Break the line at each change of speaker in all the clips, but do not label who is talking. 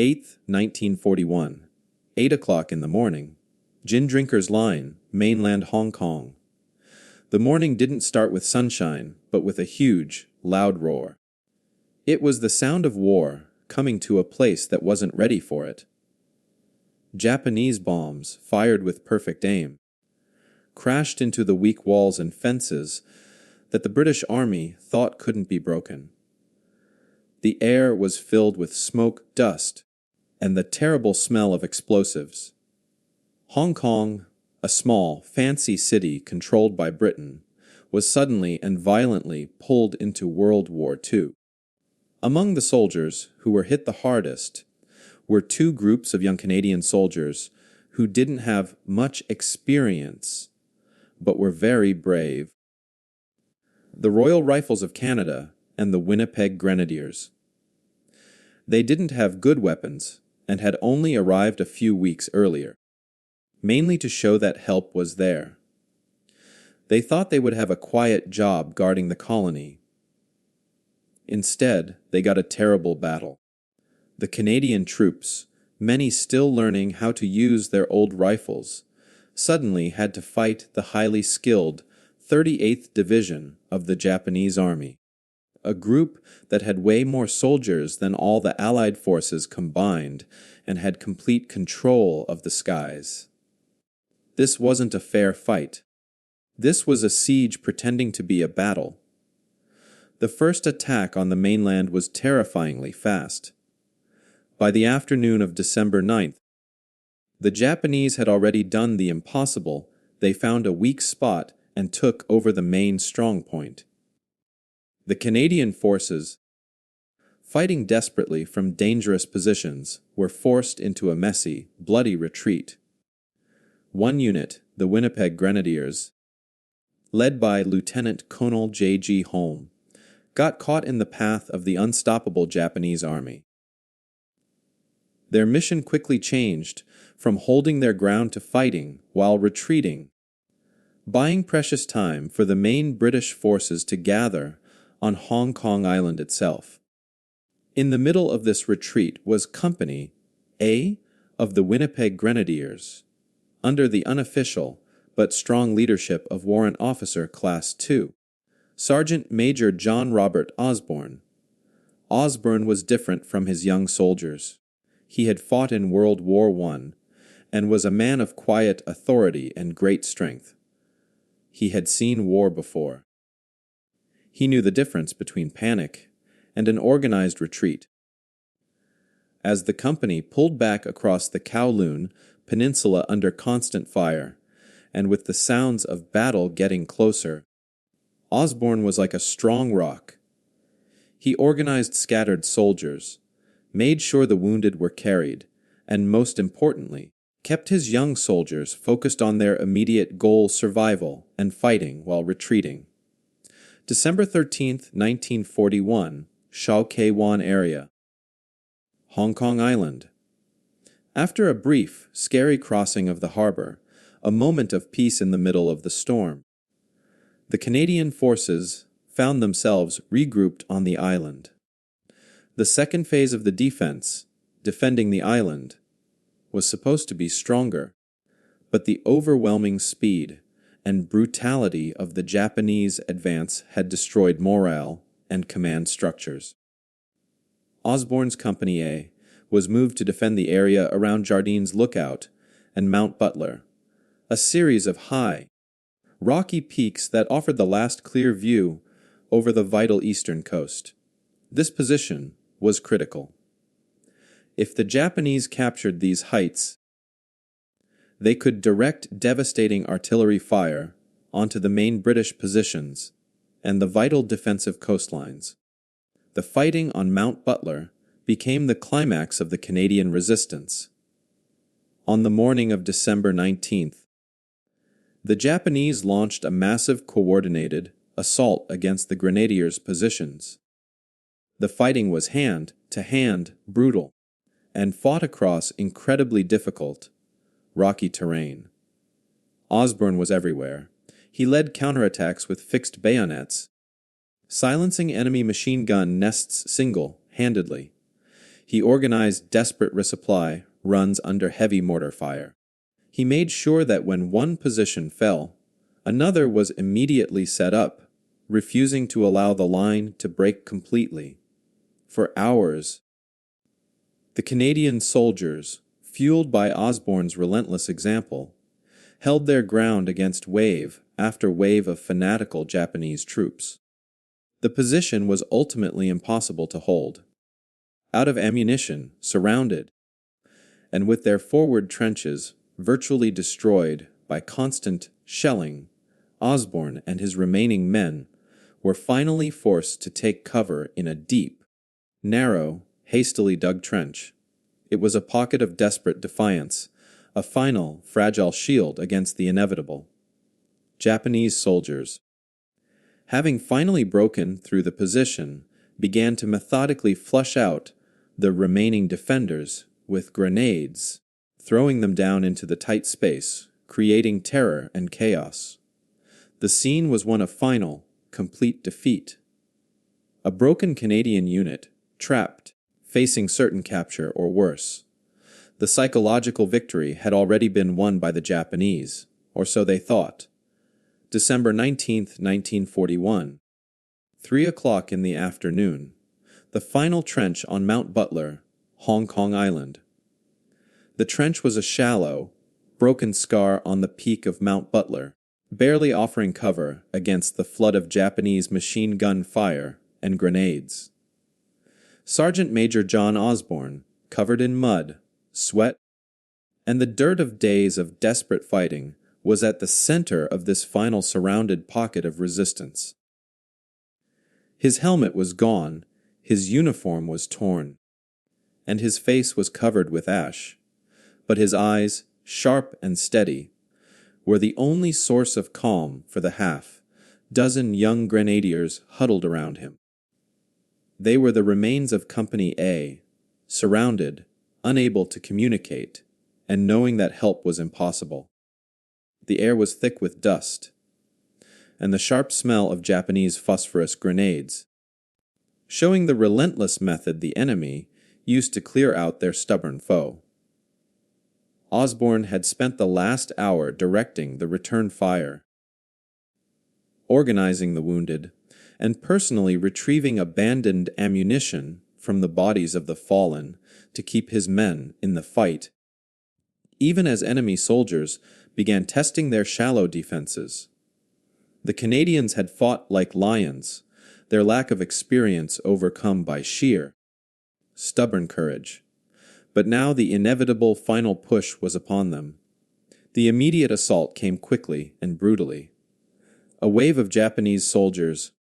8th, 1941. 8 o'clock in the morning. Gin Drinkers Line, mainland Hong Kong. The morning didn't start with sunshine, but with a huge, loud roar. It was the sound of war coming to a place that wasn't ready for it. Japanese bombs, fired with perfect aim, crashed into the weak walls and fences that the British Army thought couldn't be broken. The air was filled with smoke, dust, and the terrible smell of explosives. Hong Kong, a small, fancy city controlled by Britain, was suddenly and violently pulled into World War II. Among the soldiers who were hit the hardest were two groups of young Canadian soldiers who didn't have much experience, but were very brave. The Royal Rifles of Canada and the Winnipeg Grenadiers. They didn't have good weapons and had only arrived a few weeks earlier, mainly to show that help was there. They thought they would have a quiet job guarding the colony. Instead, they got a terrible battle. The Canadian troops, many still learning how to use their old rifles, suddenly had to fight the highly skilled 38th Division of the Japanese Army, a group that had way more soldiers than all the Allied forces combined and had complete control of the skies. This wasn't a fair fight. This was a siege pretending to be a battle. The first attack on the mainland was terrifyingly fast. By the afternoon of December 9th, the Japanese had already done the impossible. They found a weak spot and took over the main strong point. The Canadian forces, fighting desperately from dangerous positions, were forced into a messy, bloody retreat. One unit, the Winnipeg Grenadiers, led by Lieutenant Colonel J.G. Holm, got caught in the path of the unstoppable Japanese army. Their mission quickly changed from holding their ground to fighting while retreating, buying precious time for the main British forces to gather on Hong Kong Island itself. In the middle of this retreat was Company A of the Winnipeg Grenadiers, under the unofficial but strong leadership of Warrant Officer Class 2, Sergeant Major John Robert Osborne. Osborne was different from his young soldiers. He had fought in World War I and was a man of quiet authority and great strength. He had seen war before. He knew the difference between panic and an organized retreat. As the company pulled back across the Kowloon Peninsula under constant fire, and with the sounds of battle getting closer, Osborne was like a strong rock. He organized scattered soldiers, made sure the wounded were carried, and most importantly, kept his young soldiers focused on their immediate goal, survival and fighting while retreating. December 13th, 1941, Shau Kei Wan area, Hong Kong Island. After a brief, scary crossing of the harbor, a moment of peace in the middle of the storm, the Canadian forces found themselves regrouped on the island. The second phase of the defense, defending the island, was supposed to be stronger, but the overwhelming speed and brutality of the Japanese advance had destroyed morale and command structures. Osborne's Company A was moved to defend the area around Jardines Lookout and Mount Butler, a series of high, rocky peaks that offered the last clear view over the vital eastern coast. This position was critical. If the Japanese captured these heights, they could direct devastating artillery fire onto the main British positions and the vital defensive coastlines. The fighting on Mount Butler became the climax of the Canadian resistance. On the morning of December 19th, the Japanese launched a massive coordinated assault against the Grenadiers' positions. The fighting was hand-to-hand brutal and fought across incredibly difficult, rocky terrain. Osborne was everywhere. He led counterattacks with fixed bayonets, silencing enemy machine gun nests single-handedly. He organized desperate resupply runs under heavy mortar fire. He made sure that when one position fell, another was immediately set up, refusing to allow the line to break completely. For hours, the Canadian soldiers, fueled by Osborne's relentless example, held their ground against wave after wave of fanatical Japanese troops. The position was ultimately impossible to hold. Out of ammunition, surrounded, and with their forward trenches virtually destroyed by constant shelling, Osborne and his remaining men were finally forced to take cover in a deep, narrow, hastily dug trench. It was a pocket of desperate defiance, a final, fragile shield against the inevitable. Japanese soldiers, having finally broken through the position, began to methodically flush out the remaining defenders with grenades, throwing them down into the tight space, creating terror and chaos. The scene was one of final, complete defeat. A broken Canadian unit, trapped, facing certain capture or worse. The psychological victory had already been won by the Japanese, or so they thought. December 19, 1941. 3 o'clock in the afternoon. The final trench on Mount Butler, Hong Kong Island. The trench was a shallow, broken scar on the peak of Mount Butler, barely offering cover against the flood of Japanese machine gun fire and grenades. Sergeant Major John Osborne, covered in mud, sweat, and the dirt of days of desperate fighting, was at the center of this final surrounded pocket of resistance. His helmet was gone, his uniform was torn, and his face was covered with ash, but his eyes, sharp and steady, were the only source of calm for the half-dozen young grenadiers huddled around him. They were the remains of Company A, surrounded, unable to communicate, and knowing that help was impossible. The air was thick with dust, and the sharp smell of Japanese phosphorus grenades, showing the relentless method the enemy used to clear out their stubborn foe. Osborne had spent the last hour directing the return fire, organizing the wounded, and personally retrieving abandoned ammunition from the bodies of the fallen to keep his men in the fight, even as enemy soldiers began testing their shallow defenses. The Canadians had fought like lions, their lack of experience overcome by sheer, stubborn courage. But now the inevitable final push was upon them. The immediate assault came quickly and brutally. A wave of Japanese soldiers,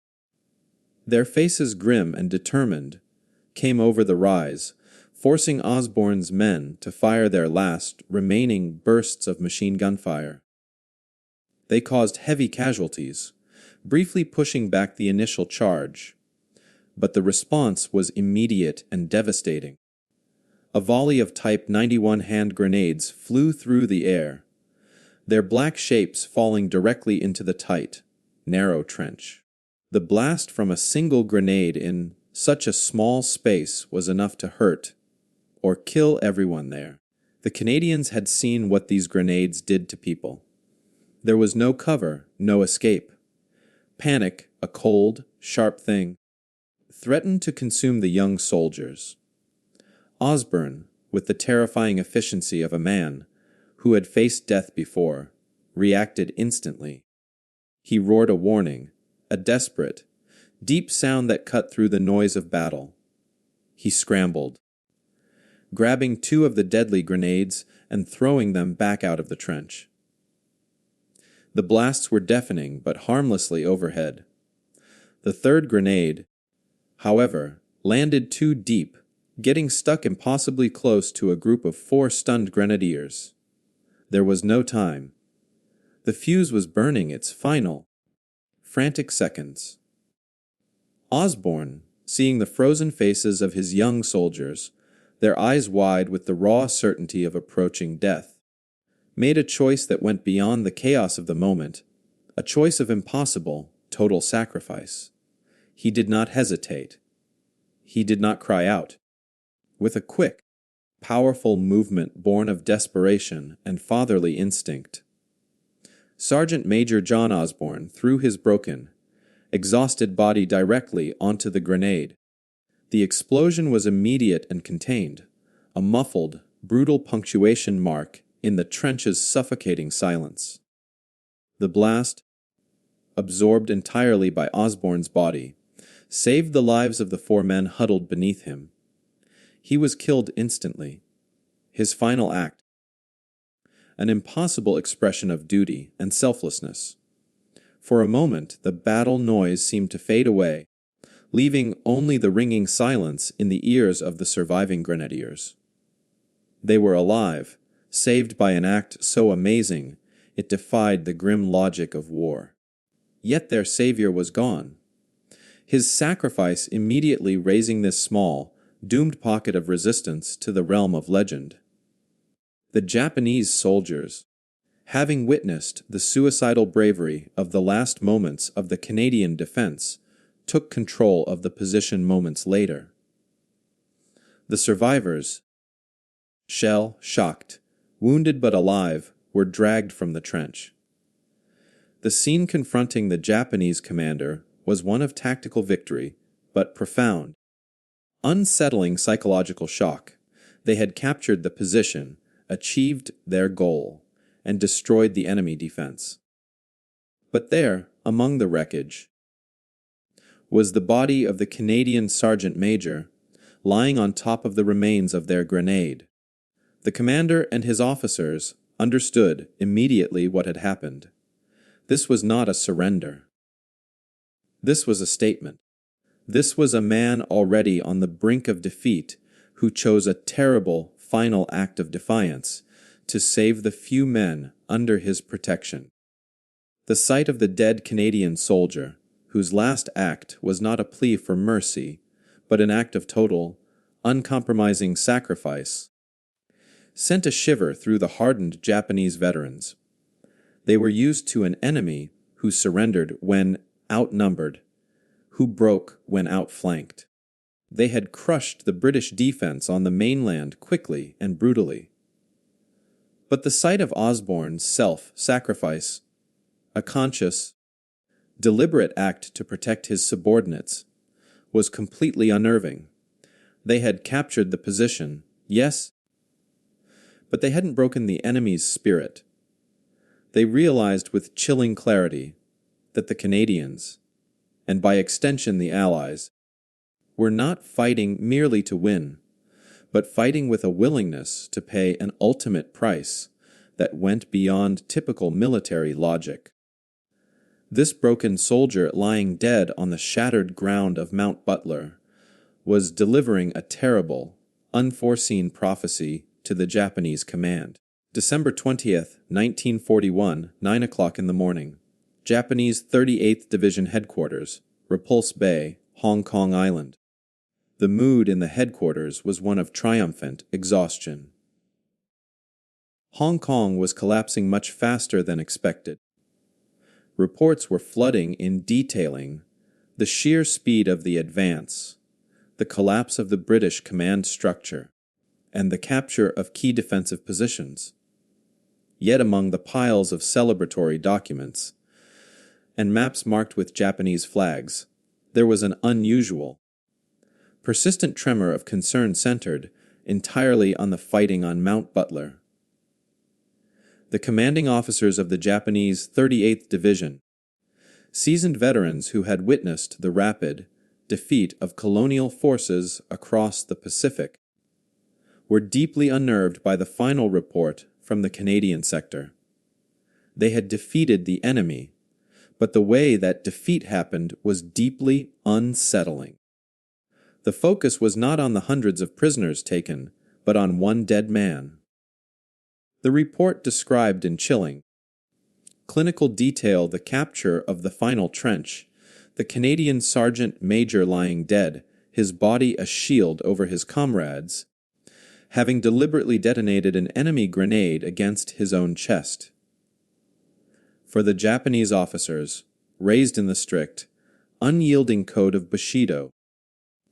their faces grim and determined, came over the rise, forcing Osborne's men to fire their last remaining bursts of machine gun fire. They caused heavy casualties, briefly pushing back the initial charge, but the response was immediate and devastating. A volley of Type 91 hand grenades flew through the air, their black shapes falling directly into the tight, narrow trench. The blast from a single grenade in such a small space was enough to hurt or kill everyone there. The Canadians had seen what these grenades did to people. There was no cover, no escape. Panic, a cold, sharp thing, threatened to consume the young soldiers. Osborne, with the terrifying efficiency of a man who had faced death before, reacted instantly. He roared a warning, a desperate, deep sound that cut through the noise of battle. He scrambled, grabbing 2 of the deadly grenades and throwing them back out of the trench. The blasts were deafening but harmlessly overhead. The third grenade, however, landed too deep, getting stuck impossibly close to a group of 4 stunned grenadiers. There was no time. The fuse was burning its final, frantic seconds. Osborne, seeing the frozen faces of his young soldiers, their eyes wide with the raw certainty of approaching death, made a choice that went beyond the chaos of the moment, a choice of impossible, total sacrifice. He did not hesitate. He did not cry out. with a quick, powerful movement born of desperation and fatherly instinct. Sergeant Major John Osborne threw his broken, exhausted body directly onto the grenade. The explosion was immediate and contained, a muffled, brutal punctuation mark in the trench's suffocating silence. The blast, absorbed entirely by Osborne's body, saved the lives of the 4 men huddled beneath him. He was killed instantly. His final act, an impossible expression of duty and selflessness. For a moment, the battle noise seemed to fade away, leaving only the ringing silence in the ears of the surviving grenadiers. They were alive, saved by an act so amazing it defied the grim logic of war. Yet their savior was gone. His sacrifice immediately raising this small, doomed pocket of resistance to the realm of legend. The Japanese soldiers, having witnessed the suicidal bravery of the last moments of the Canadian defense, took control of the position moments later. The survivors, shell-shocked, wounded but alive, were dragged from the trench. The scene confronting the Japanese commander was one of tactical victory, but profound, unsettling psychological shock. They had captured the position, achieved their goal, and destroyed the enemy defense. But there, among the wreckage, was the body of the Canadian Sergeant Major, lying on top of the remains of their grenade. The commander and his officers understood immediately what had happened. This was not a surrender. This was a statement. This was a man already on the brink of defeat who chose a terrible final act of defiance to save the few men under his protection. The sight of the dead Canadian soldier, whose last act was not a plea for mercy, but an act of total, uncompromising sacrifice, sent a shiver through the hardened Japanese veterans. They were used to an enemy who surrendered when outnumbered, who broke when outflanked. They had crushed the British defense on the mainland quickly and brutally. But the sight of Osborne's self-sacrifice, a conscious, deliberate act to protect his subordinates, was completely unnerving. They had captured the position, yes, but they hadn't broken the enemy's spirit. They realized with chilling clarity that the Canadians, and by extension the Allies, were not fighting merely to win, but fighting with a willingness to pay an ultimate price that went beyond typical military logic. This broken soldier lying dead on the shattered ground of Mount Butler was delivering a terrible, unforeseen prophecy to the Japanese command. December 20th, 1941, 9 o'clock in the morning. Japanese 38th Division Headquarters, Repulse Bay, Hong Kong Island. The mood in the headquarters was one of triumphant exhaustion. Hong Kong was collapsing much faster than expected. Reports were flooding in detailing the sheer speed of the advance, the collapse of the British command structure, and the capture of key defensive positions. Yet among the piles of celebratory documents and maps marked with Japanese flags, there was an unusual, persistent tremor of concern centered entirely on the fighting on Mount Butler. The commanding officers of the Japanese 38th Division, seasoned veterans who had witnessed the rapid defeat of colonial forces across the Pacific, were deeply unnerved by the final report from the Canadian sector. They had defeated the enemy, but the way that defeat happened was deeply unsettling. The focus was not on the hundreds of prisoners taken, but on one dead man. The report described in chilling, clinical detail the capture of the final trench, the Canadian Sergeant Major lying dead, his body a shield over his comrades, having deliberately detonated an enemy grenade against his own chest. For the Japanese officers, raised in the strict, unyielding code of Bushido,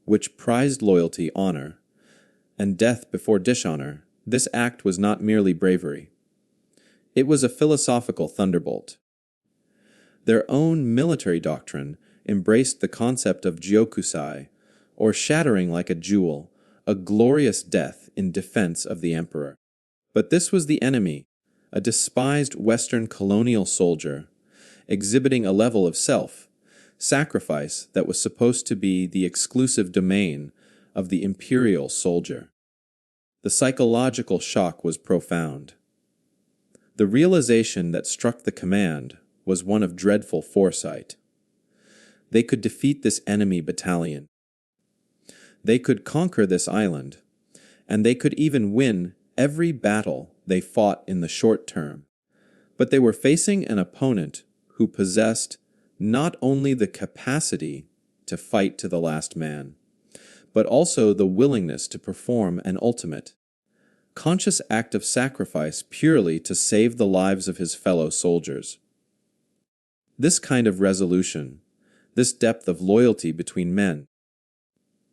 which prized loyalty, honor, and death before dishonor, this act was not merely bravery. It was a philosophical thunderbolt. Their own military doctrine embraced the concept of gyokusai, or shattering like a jewel, a glorious death in defense of the emperor. But this was the enemy, a despised Western colonial soldier, exhibiting a level of self-sacrifice that was supposed to be the exclusive domain of the imperial soldier. The psychological shock was profound. The realization that struck the command was one of dreadful foresight. They could defeat this enemy battalion. They could conquer this island, and they could even win every battle they fought in the short term. But they were facing an opponent who possessed not only the capacity to fight to the last man, but also the willingness to perform an ultimate, conscious act of sacrifice purely to save the lives of his fellow soldiers. This kind of resolution, this depth of loyalty between men,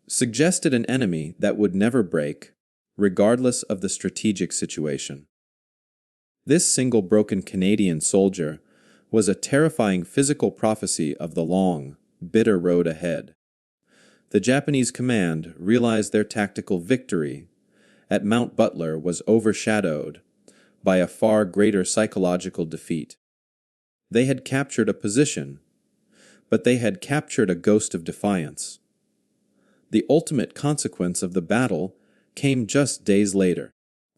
suggested an enemy that would never break, regardless of the strategic situation. This single broken Canadian soldier was a terrifying physical prophecy of the long, bitter road ahead. The Japanese command realized their tactical victory at Mount Butler was overshadowed by a far greater psychological defeat. They had captured a position, but they had captured a ghost of defiance. The ultimate consequence of the battle came just days later.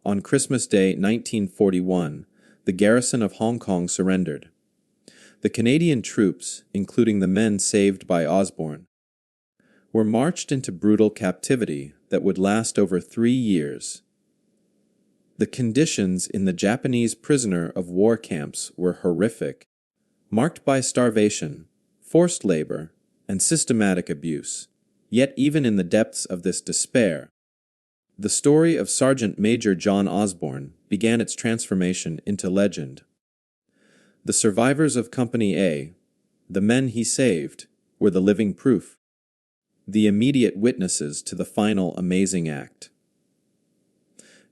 On Christmas Day 1941, the garrison of Hong Kong surrendered. The Canadian troops, including the men saved by Osborne, were marched into brutal captivity that would last over 3 years. The conditions in the Japanese prisoner of war camps were horrific, marked by starvation, forced labor, and systematic abuse. Yet even in the depths of this despair, the story of Sergeant Major John Osborne began its transformation into legend. The survivors of Company A, the men he saved, were the living proof, the immediate witnesses to the final amazing act.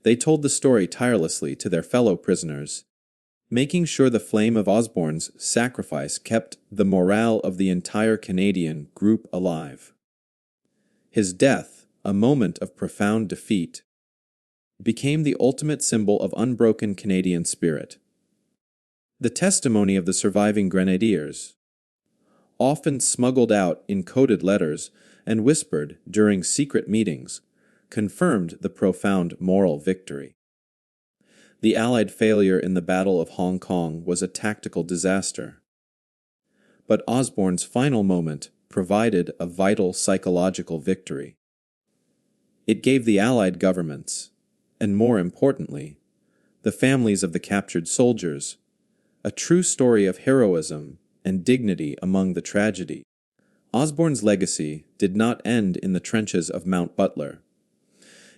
They told the story tirelessly to their fellow prisoners, making sure the flame of Osborne's sacrifice kept the morale of the entire Canadian group alive. His death, a moment of profound defeat, became the ultimate symbol of unbroken Canadian spirit. The testimony of the surviving Grenadiers, often smuggled out in coded letters and whispered during secret meetings, confirmed the profound moral victory. The Allied failure in the Battle of Hong Kong was a tactical disaster. But Osborne's final moment provided a vital psychological victory. It gave the Allied governments, and more importantly, the families of the captured soldiers, a true story of heroism and dignity among the tragedy. Osborne's legacy did not end in the trenches of Mount Butler.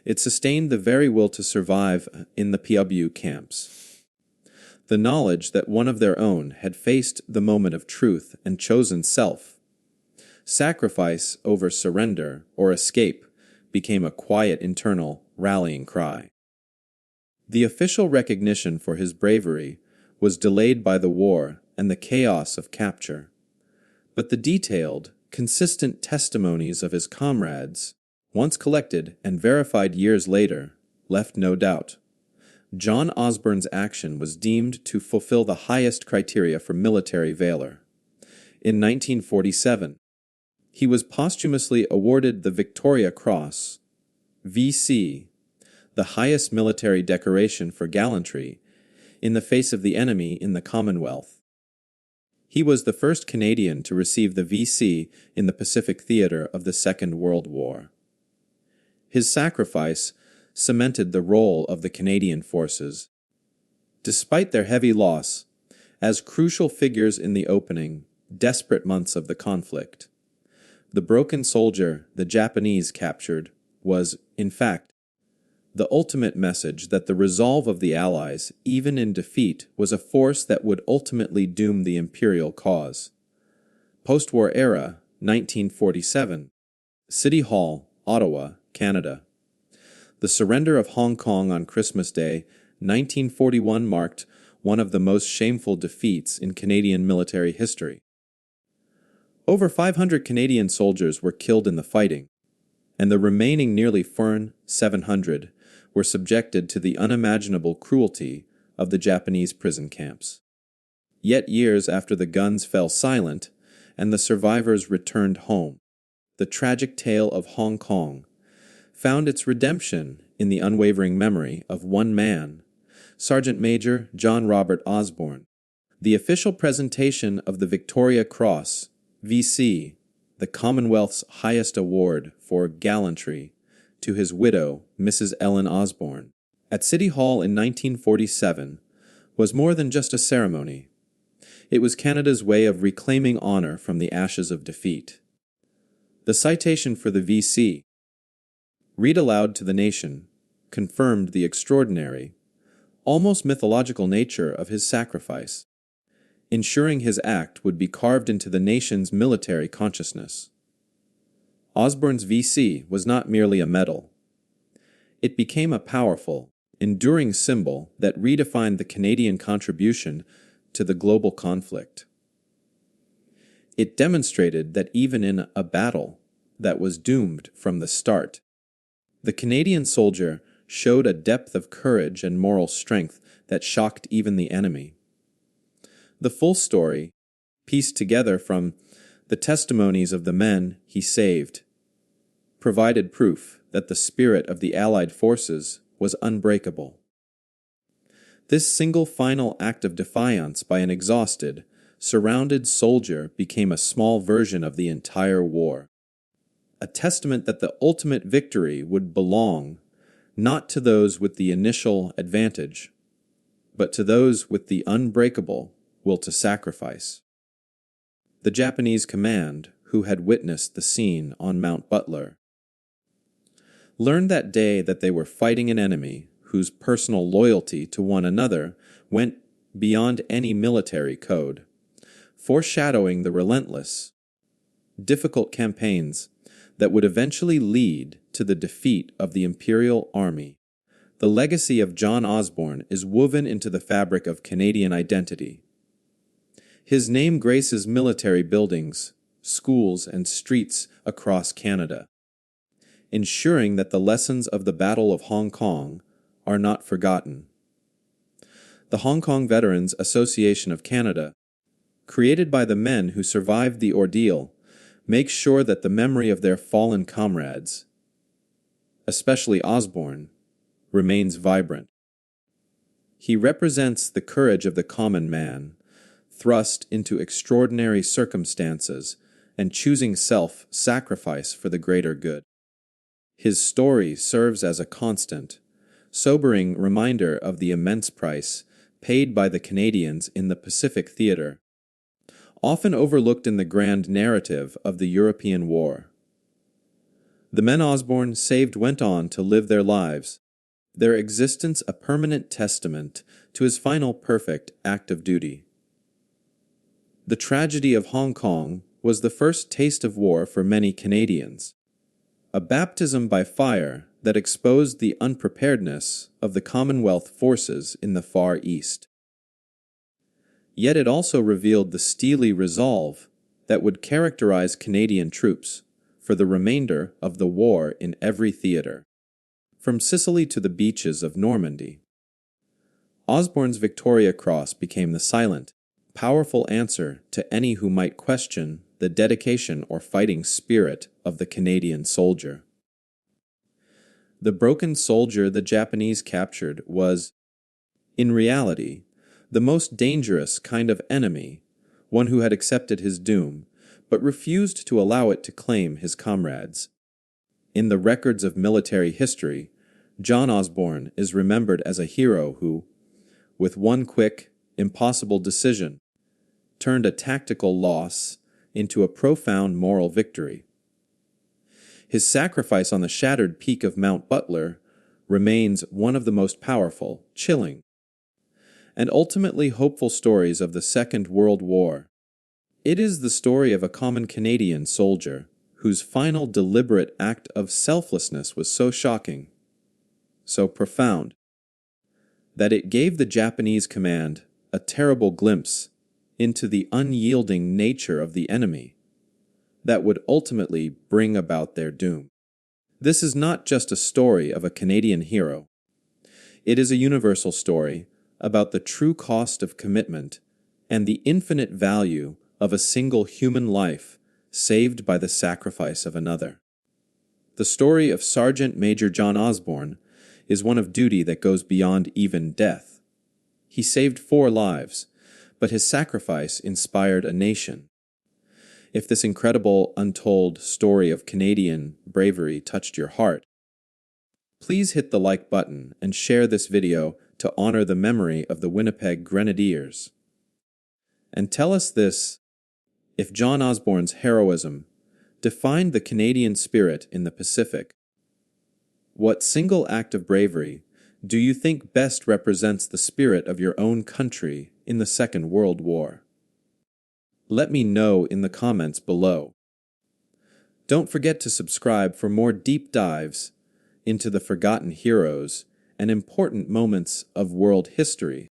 It sustained the very will to survive in the PW camps. The knowledge that one of their own had faced the moment of truth and chosen sacrifice over surrender or escape became a quiet internal rallying cry. The official recognition for his bravery was delayed by the war and the chaos of capture, but the detailed, consistent testimonies of his comrades, once collected and verified years later, left no doubt. John Osborne's action was deemed to fulfill the highest criteria for military valor. In 1947, he was posthumously awarded the Victoria Cross, VC, the highest military decoration for gallantry in the face of the enemy in the Commonwealth. He was the first Canadian to receive the VC in the Pacific theater of the Second World War. His sacrifice cemented the role of the Canadian forces, despite their heavy loss, as crucial figures in the opening, desperate months of the conflict. The broken soldier the Japanese captured was, in fact, the ultimate message that the resolve of the Allies, even in defeat, was a force that would ultimately doom the imperial cause. Post-war era, 1947. City Hall, Ottawa, Canada. The surrender of Hong Kong on Christmas Day, 1941 marked one of the most shameful defeats in Canadian military history. Over 500 Canadian soldiers were killed in the fighting, and the remaining nearly 700 were subjected to the unimaginable cruelty of the Japanese prison camps. Yet years after the guns fell silent and the survivors returned home, the tragic tale of Hong Kong found its redemption in the unwavering memory of one man, Sergeant Major John Robert Osborne. The official presentation of the Victoria Cross, VC, the Commonwealth's highest award for gallantry, to his widow, Mrs. Ellen Osborne, at City Hall in 1947, was more than just a ceremony. It was Canada's way of reclaiming honor from the ashes of defeat. The citation for the VC, read aloud to the nation, confirmed the extraordinary, almost mythological nature of his sacrifice, ensuring his act would be carved into the nation's military consciousness. Osborne's VC was not merely a medal. It became a powerful, enduring symbol that redefined the Canadian contribution to the global conflict. It demonstrated that even in a battle that was doomed from the start, the Canadian soldier showed a depth of courage and moral strength that shocked even the enemy. The full story, pieced together from the testimonies of the men he saved, provided proof that the spirit of the Allied forces was unbreakable. This single final act of defiance by an exhausted, surrounded soldier became a small version of the entire war, a testament that the ultimate victory would belong not to those with the initial advantage, but to those with the unbreakable will to sacrifice. The Japanese command, who had witnessed the scene on Mount Butler, learned that day that they were fighting an enemy whose personal loyalty to one another went beyond any military code, foreshadowing the relentless, difficult campaigns that would eventually lead to the defeat of the Imperial Army. The legacy of John Osborne is woven into the fabric of Canadian identity. His name graces military buildings, schools, and streets across Canada, ensuring that the lessons of the Battle of Hong Kong are not forgotten. The Hong Kong Veterans Association of Canada, created by the men who survived the ordeal, makes sure that the memory of their fallen comrades, especially Osborne, remains vibrant. He represents the courage of the common man, thrust into extraordinary circumstances and choosing self-sacrifice for the greater good. His story serves as a constant, sobering reminder of the immense price paid by the Canadians in the Pacific Theater, often overlooked in the grand narrative of the European War. The men Osborne saved went on to live their lives, their existence a permanent testament to his final perfect act of duty. The tragedy of Hong Kong was the first taste of war for many Canadians, a baptism by fire that exposed the unpreparedness of the Commonwealth forces in the Far East. Yet it also revealed the steely resolve that would characterize Canadian troops for the remainder of the war in every theater, from Sicily to the beaches of Normandy. Osborne's Victoria Cross became the silent, powerful answer to any who might question the dedication or fighting spirit of the Canadian soldier. The broken soldier the Japanese captured was, in reality, the most dangerous kind of enemy, one who had accepted his doom, but refused to allow it to claim his comrades. In the records of military history, John Osborne is remembered as a hero who, with one quick, impossible decision, turned a tactical loss into a profound moral victory. His sacrifice on the shattered peak of Mount Butler remains one of the most powerful, chilling, and ultimately hopeful stories of the Second World War. It is the story of a common Canadian soldier whose final deliberate act of selflessness was so shocking, so profound that it gave the Japanese command a terrible glimpse into the unyielding nature of the enemy that would ultimately bring about their doom. This is not just a story of a Canadian hero. It is a universal story about the true cost of commitment and the infinite value of a single human life saved by the sacrifice of another. The story of Sergeant Major John Osborne is one of duty that goes beyond even death. He saved 4 lives, but his sacrifice inspired a nation. If this incredible, untold story of Canadian bravery touched your heart, please hit the like button and share this video to honor the memory of the Winnipeg Grenadiers. And tell us this: if John Osborne's heroism defined the Canadian spirit in the Pacific, what single act of bravery do you think best represents the spirit of your own country in the Second World War? Let me know in the comments below. Don't forget to subscribe for more deep dives into the forgotten heroes and important moments of world history.